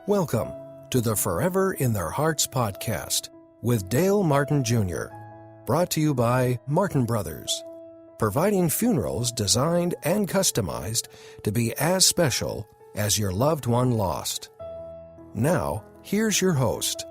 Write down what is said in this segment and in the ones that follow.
Welcome to the Forever in Their Hearts podcast with Dale Martin Jr., brought to you by Martin Brothers, providing funerals designed and customized to be as special as your loved one lost. Now, here's your host.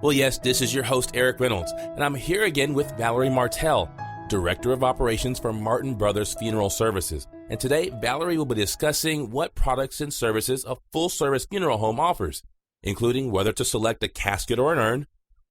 Well, yes, this is your host, Erik Reynolds, and I'm here again with Valerie Martell, Director of Operations for Martin Brothers Funeral Services. And today, Valerie will be discussing what products and services a full-service funeral home offers, including whether to select a casket or an urn,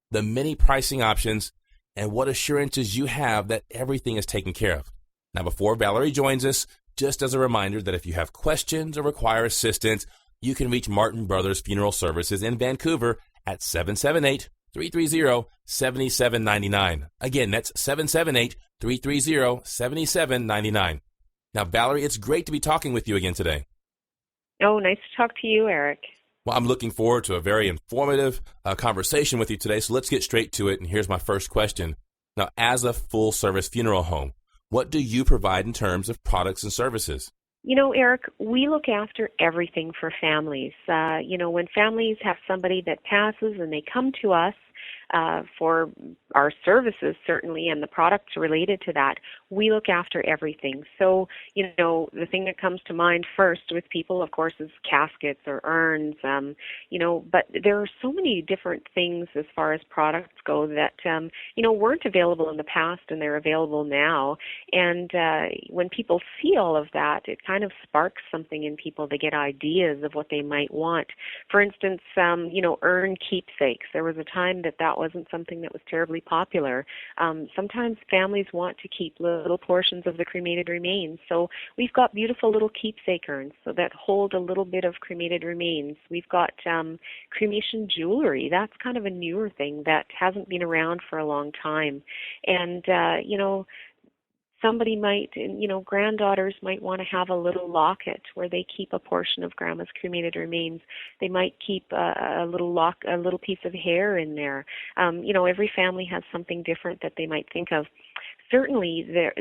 the many pricing options, and what assurances you have that everything is taken care of. Now, before Valerie joins us, just as a reminder that if you have questions or require assistance, you can reach Martin Brothers Funeral Services in Vancouver at 778-330-7799. Again, that's 778-330-7799. Now, Valerie, it's great to be talking with you again today. Oh, nice to talk to you, Erik. Well, I'm looking forward to a very informative conversation with you today, so let's get straight to it, and here's my first question. Now, as a full-service funeral home, what do you provide in terms of products and services? You know, Erik, we look after everything for families. When families have somebody that passes and they come to us for our services, certainly, and the products related to that, we look after everything. So, the thing that comes to mind first with people, of course, is caskets or urns, but there are so many different things as far as products go that, weren't available in the past and they're available now. And when people see all of that, it kind of sparks something in people. They get ideas of what they might want. For instance, urn keepsakes. There was a time that wasn't something that was terribly popular. Sometimes families want to keep little portions of the cremated remains. So we've got beautiful little keepsake urns so that hold a little bit of cremated remains. We've got cremation jewelry. That's kind of a newer thing that hasn't been around for a long time. And, somebody might, granddaughters might want to have a little locket where they keep a portion of grandma's cremated remains. They might keep a little piece of hair in there. Every family has something different that they might think of. Certainly, there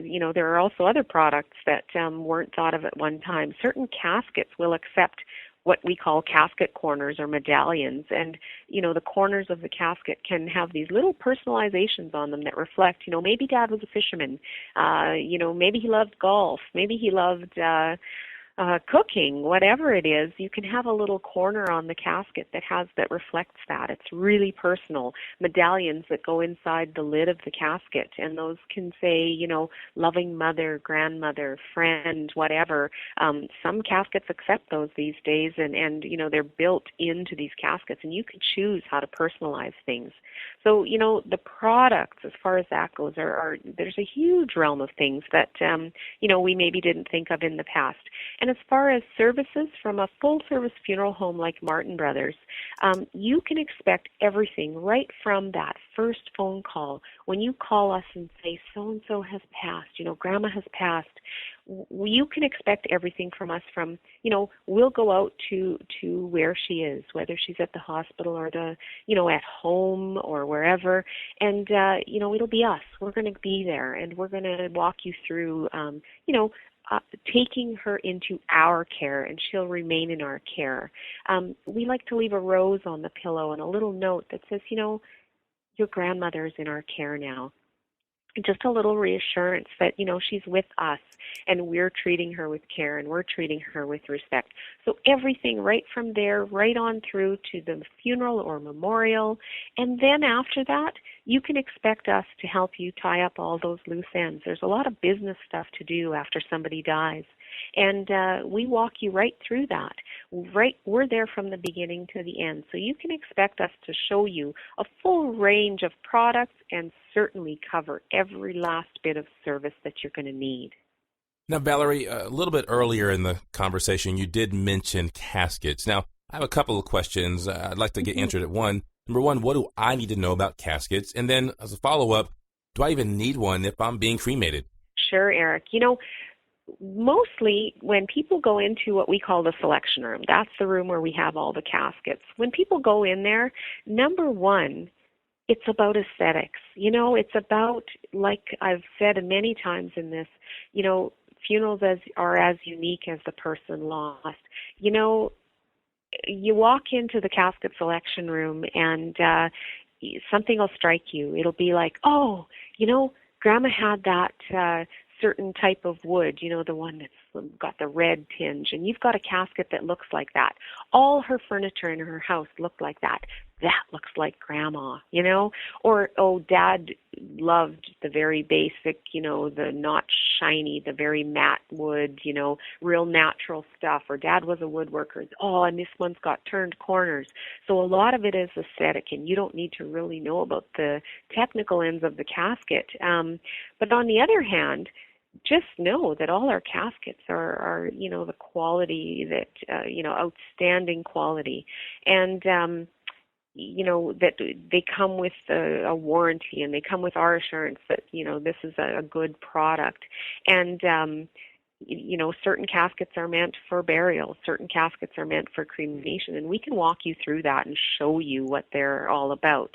are also other products that weren't thought of at one time. Certain caskets will accept what we call casket corners or medallions. And, the corners of the casket can have these little personalizations on them that reflect, maybe Dad was a fisherman, maybe he loved golf, maybe he loved cooking, whatever it is. You can have a little corner on the casket that reflects that. It's really personal. Medallions that go inside the lid of the casket, and those can say, loving mother, grandmother, friend, whatever. Some caskets accept those these days, and they're built into these caskets, and you can choose how to personalize things. So, the products, as far as that goes, there's a huge realm of things that, we maybe didn't think of in the past. And as far as services from a full-service funeral home like Martin Brothers, you can expect everything right from that first phone call. When you call us and say, so-and-so has passed, Grandma has passed, you can expect everything from us from, we'll go out to where she is, whether she's at the hospital or at home or wherever. And, it'll be us. We're going to be there, and we're going to walk you through, taking her into our care, and she'll remain in our care. We like to leave a rose on the pillow and a little note that says, your grandmother's in our care now. Just a little reassurance that, she's with us and we're treating her with care and we're treating her with respect. So everything right from there, right on through to the funeral or memorial. And then after that, you can expect us to help you tie up all those loose ends. There's a lot of business stuff to do after somebody dies. And we walk you right through that. We're there from the beginning to the end. So you can expect us to show you a full range of products and certainly cover every last bit of service that you're going to need. Now, Valerie, a little bit earlier in the conversation, you did mention caskets. Now, I have a couple of questions I'd like to get answered at one. Number one, what do I need to know about caskets? And then as a follow-up, do I even need one if I'm being cremated? Sure, Erik. Mostly when people go into what we call the selection room, that's the room where we have all the caskets. When people go in there, number one, it's about aesthetics. It's about, like I've said many times in this, funerals are as unique as the person lost. You walk into the casket selection room and something will strike you. It'll be like, oh, Grandma had that certain type of wood, the one that's got the red tinge, and you've got a casket that looks like that. All her furniture in her house looked like that. That looks like Grandma, Or, oh, Dad loved the very basic, the not shiny, the very matte wood, real natural stuff. Or Dad was a woodworker. Oh, and this one's got turned corners. So a lot of it is aesthetic, and you don't need to really know about the technical ends of the casket. But on the other hand, just know that all our caskets are the quality that, outstanding quality. And, that they come with a warranty, and they come with our assurance that, this is a good product. And, certain caskets are meant for burial, certain caskets are meant for cremation, and we can walk you through that and show you what they're all about.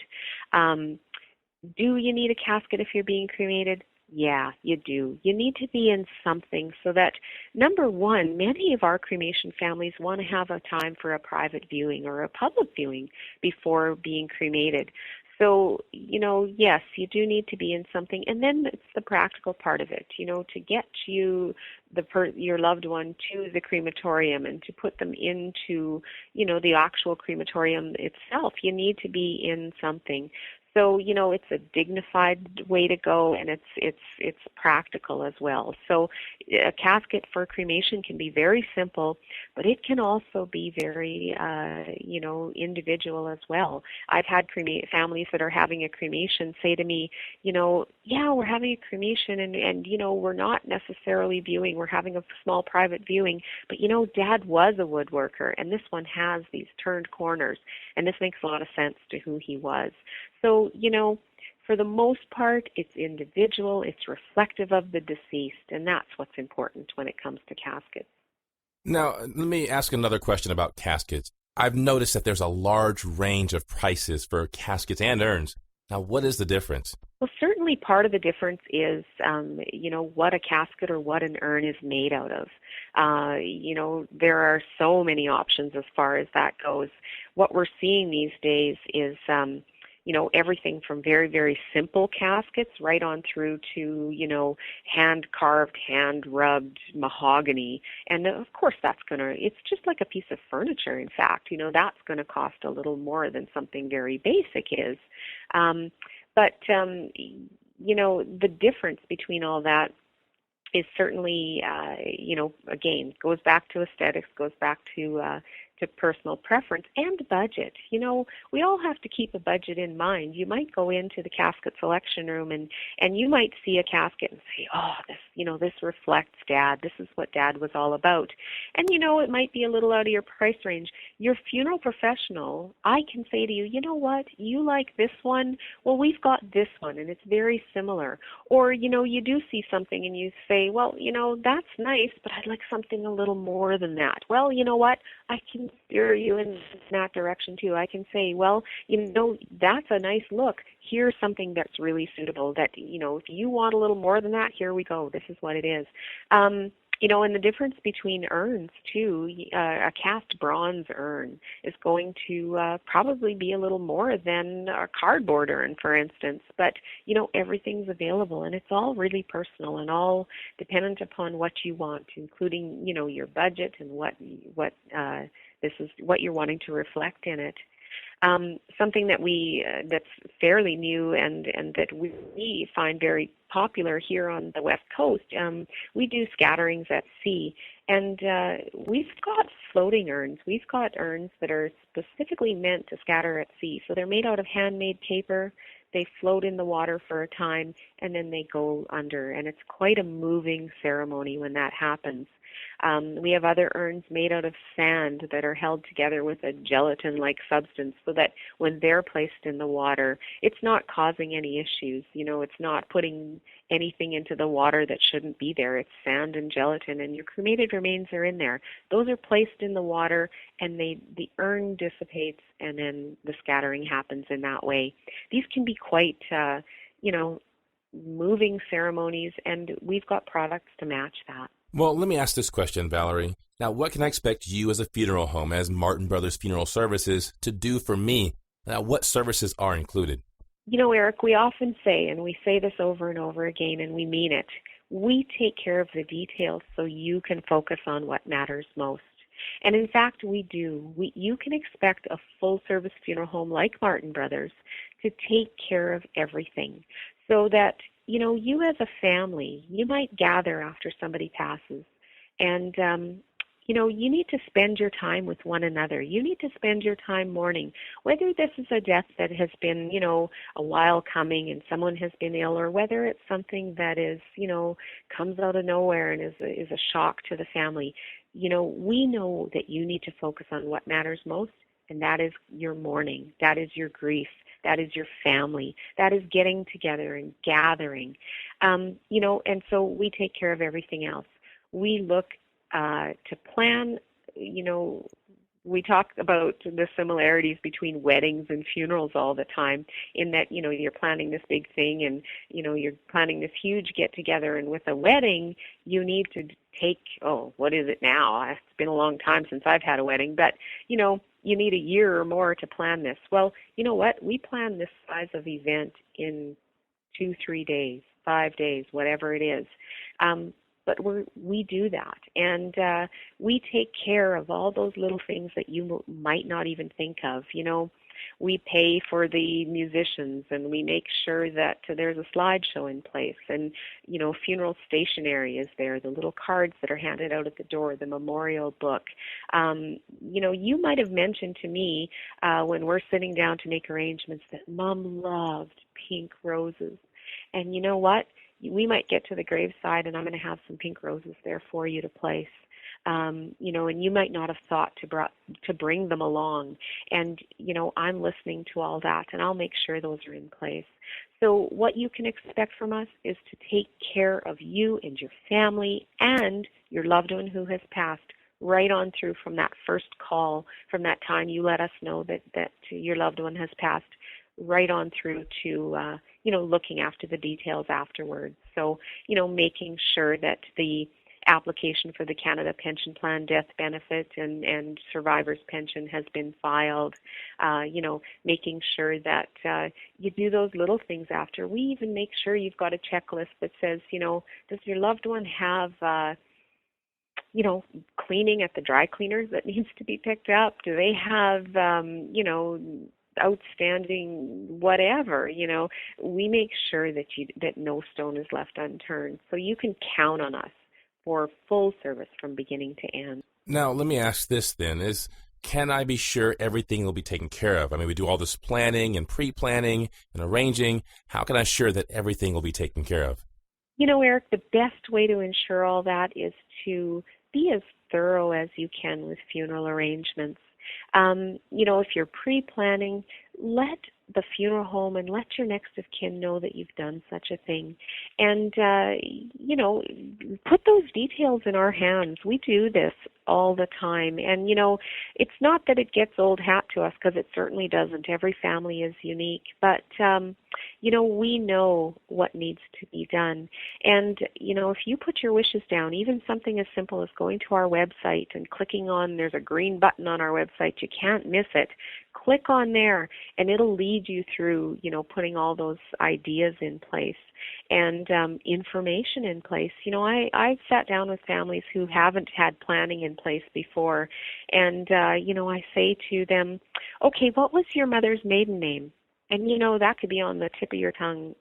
Do you need a casket if you're being cremated? Yeah, you do. You need to be in something so that, number one, many of our cremation families want to have a time for a private viewing or a public viewing before being cremated. So, yes, you do need to be in something. And then it's the practical part of it, to get your loved one to the crematorium and to put them into, the actual crematorium itself. You need to be in something. So, it's a dignified way to go, and it's practical as well. So a casket for cremation can be very simple, but it can also be very, individual as well. I've had families that are having a cremation say to me, yeah, we're having a cremation, and we're not necessarily viewing. We're having a small private viewing, but, Dad was a woodworker, and this one has these turned corners, and this makes a lot of sense to who he was. So, for the most part, it's individual, it's reflective of the deceased, and that's what's important when it comes to caskets. Now, let me ask another question about caskets. I've noticed that there's a large range of prices for caskets and urns. Now, what is the difference? Well, certainly part of the difference is, what a casket or what an urn is made out of. There are so many options as far as that goes. What we're seeing these days is, everything from very, very simple caskets right on through to, hand-carved, hand-rubbed mahogany. And, of course, it's just like a piece of furniture, in fact. That's going to cost a little more than something very basic is. But the difference between all that is certainly, again, goes back to aesthetics, goes back to personal preference and budget. We all have to keep a budget in mind. You might go into the casket selection room and you might see a casket and say, oh, this reflects Dad. This is what Dad was all about. And, it might be a little out of your price range. Your funeral professional, I can say to you, you know what, you like this one? Well, we've got this one, and it's very similar. Or, you do see something and you say, well, that's nice, but I'd like something a little more than that. Well, you know what, I can steer you in that direction too. I can say, well, that's a nice look. Here's something that's really suitable that, if you want a little more than that, here we go. This is what it is. And the difference between urns too, a cast bronze urn is going to probably be a little more than a cardboard urn, for instance. But, everything's available, and it's all really personal and all dependent upon what you want, including, your budget and what this is what you're wanting to reflect in it. Something that that's fairly new and that we find very popular here on the West Coast, we do scatterings at sea, and we've got floating urns. We've got urns that are specifically meant to scatter at sea. So they're made out of handmade paper. They float in the water for a time, and then they go under, and it's quite a moving ceremony when that happens. We have other urns made out of sand that are held together with a gelatin-like substance so that when they're placed in the water, it's not causing any issues. It's not putting anything into the water that shouldn't be there. It's sand and gelatin, and your cremated remains are in there. Those are placed in the water, and the urn dissipates, and then the scattering happens in that way. These can be quite, moving ceremonies, and we've got products to match that. Well, let me ask this question, Valerie. Now, what can I expect you as a funeral home, as Martin Brothers Funeral Services, to do for me? Now, what services are included? You know, Erik, we often say, and we say this over and over again, and we mean it, we take care of the details so you can focus on what matters most. And in fact, we do. You can expect a full-service funeral home like Martin Brothers to take care of everything so that, you know, you as a family, you might gather after somebody passes and, you know, you need to spend your time with one another. You need to spend your time mourning, whether this is a death that has been, you know, a while coming and someone has been ill, or whether it's something that is, you know, comes out of nowhere and is a shock to the family. You know, we know that you need to focus on what matters most, and that is your mourning. That is your grief. That is your family. That is getting together and gathering. You know, and so we take care of everything else. We look to plan, you know, we talk about the similarities between weddings and funerals all the time in that, you know, you're planning this big thing and, you know, you're planning this huge get-together. And with a wedding, you need to take, what is it now? It's been a long time since I've had a wedding, but, you know, you need a year or more to plan this. Well, you know what? We plan this size of event in 2-3 days, 5 days, whatever it is. But we do that, and we take care of all those little things that you might not even think of. You know, we pay for the musicians, and we make sure that there's a slideshow in place, and, you know, funeral stationery is there, the little cards that are handed out at the door, the memorial book. You know, you might have mentioned to me when we're sitting down to make arrangements that Mom loved pink roses, and you know what? We might get to the graveside and I'm going to have some pink roses there for you to place. You know, and you might not have thought to bring them along. And, you know, I'm listening to all that and I'll make sure those are in place. So what you can expect from us is to take care of you and your family and your loved one who has passed right on through from that first call, from that time you let us know that your loved one has passed, right on through to, you know, looking after the details afterwards. So, you know, making sure that the application for the Canada Pension Plan death benefit and survivor's pension has been filed, you know, making sure that you do those little things after. We even make sure you've got a checklist that says, you know, does your loved one have you know, cleaning at the dry cleaners that needs to be picked up? Do they have, you know, outstanding whatever? You know, we make sure that no stone is left unturned. So you can count on us for full service from beginning to end. Now, let me ask this then, can I be sure everything will be taken care of? I mean, we do all this planning and pre-planning and arranging. How can I assure that everything will be taken care of? You know, Erik, the best way to ensure all that is to be as thorough as you can with funeral arrangements. You know, if you're pre-planning, let the funeral home and let your next of kin know that you've done such a thing. And, you know, put those details in our hands. We do this all the time. And, you know, it's not that it gets old hat to us, because it certainly doesn't. Every family is unique. But, you know, we know what needs to be done. And, you know, if you put your wishes down, even something as simple as going to our website and clicking on, there's a green button on our website, you can't miss it. Click on there and it'll lead you through, you know, putting all those ideas in place and information in place. You know, I've sat down with families who haven't had planning in place before, and, you know, I say to them, okay, what was your mother's maiden name? And, you know, that could be on the tip of your tongue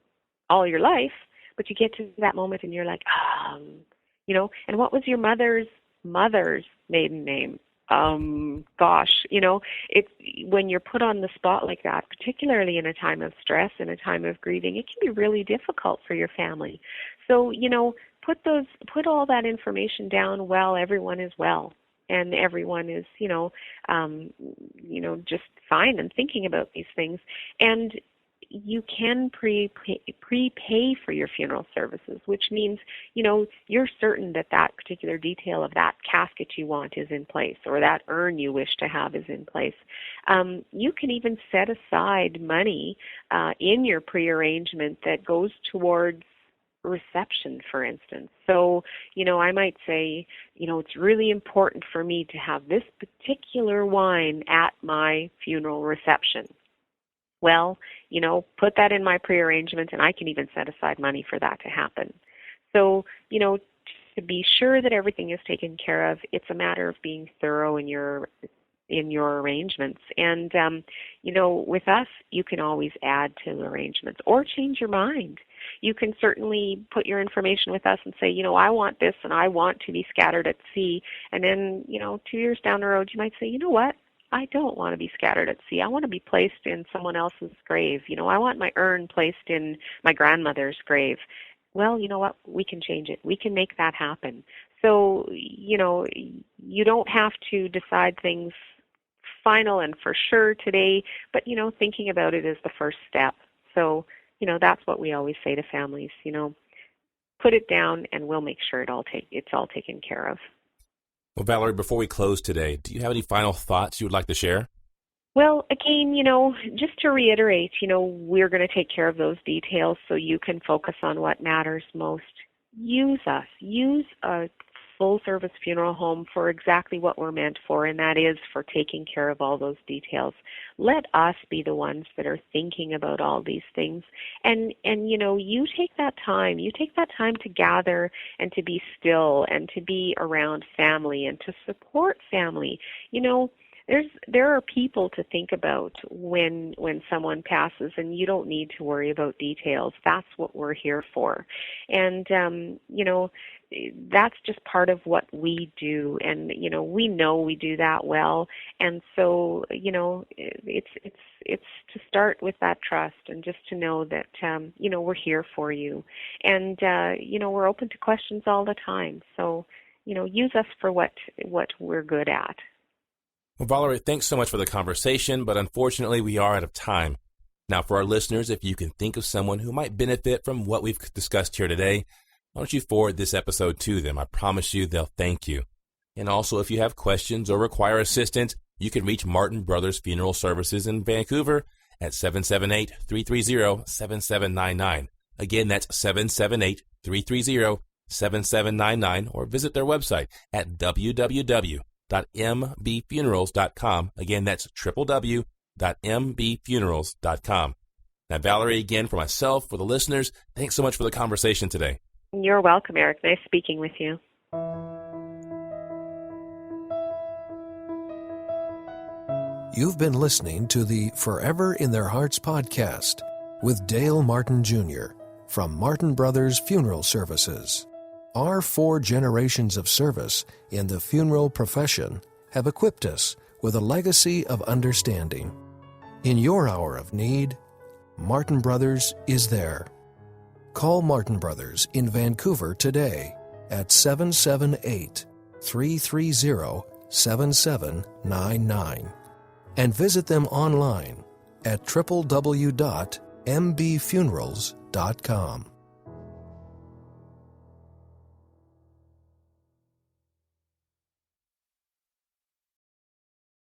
all your life, but you get to that moment and you're like, you know, and what was your mother's maiden name? Gosh, you know, it's when you're put on the spot like that, particularly in a time of stress, in a time of grieving, it can be really difficult for your family. So, you know, put all that information down while everyone is well and everyone is, you know, just fine and thinking about these things. And you can prepay for your funeral services, which means, you know, you're certain that that particular detail of that casket you want is in place, or that urn you wish to have is in place. You can even set aside money in your pre-arrangement that goes towards reception, for instance. So, I might say, it's really important for me to have this particular wine at my funeral reception. Well, put that in my prearrangement, and I can even set aside money for that to happen. So, to be sure that everything is taken care of, it's a matter of being thorough in your arrangements. And, with us, you can always add to the arrangements or change your mind. You can certainly put your information with us and say, I want this and I want to be scattered at sea. And then, 2 years down the road, you might say, you know what? I don't want to be scattered at sea. I want to be placed in someone else's grave. I want my urn placed in my grandmother's grave. Well, you know what? We can change it. We can make that happen. So, you don't have to decide things final and for sure today, but, thinking about it is the first step. So, that's what we always say to families, put it down and we'll make sure it's all taken care of. Well, Valerie, before we close today, do you have any final thoughts you would like to share? Well, again, just to reiterate, we're going to take care of those details so you can focus on what matters most. Use us. Use a full-service funeral home for exactly what we're meant for, and that is for taking care of all those details. Let us be the ones that are thinking about all these things. And you take that time. You take that time to gather and to be still and to be around family and to support family. There are people to think about when someone passes, and you don't need to worry about details. That's what we're here for. And, that's just part of what we do. And, we know we do that well. And so, it's to start with that trust and just to know that, we're here for you. And, we're open to questions all the time. So, use us for what we're good at. Well, Valerie, thanks so much for the conversation, but unfortunately we are out of time. Now, for our listeners, if you can think of someone who might benefit from what we've discussed here today, why don't you forward this episode to them? I promise you they'll thank you. And also, if you have questions or require assistance, you can reach Martin Brothers Funeral Services in Vancouver at 778-330-7799. Again, that's 778-330-7799, or visit their website at www.mbfunerals.com. Again, that's www.mbfunerals.com. Now, Valerie, again, for myself, for the listeners, thanks so much for the conversation today. You're welcome, Eric. Nice speaking with you. You've been listening to the Forever in Their Hearts podcast with Dale Martin Jr. from Martin Brothers Funeral Services. Our 4 generations of service in the funeral profession have equipped us with a legacy of understanding. In your hour of need, Martin Brothers is there. Call Martin Brothers in Vancouver today at 778-330-7799 and visit them online at www.mbfunerals.com.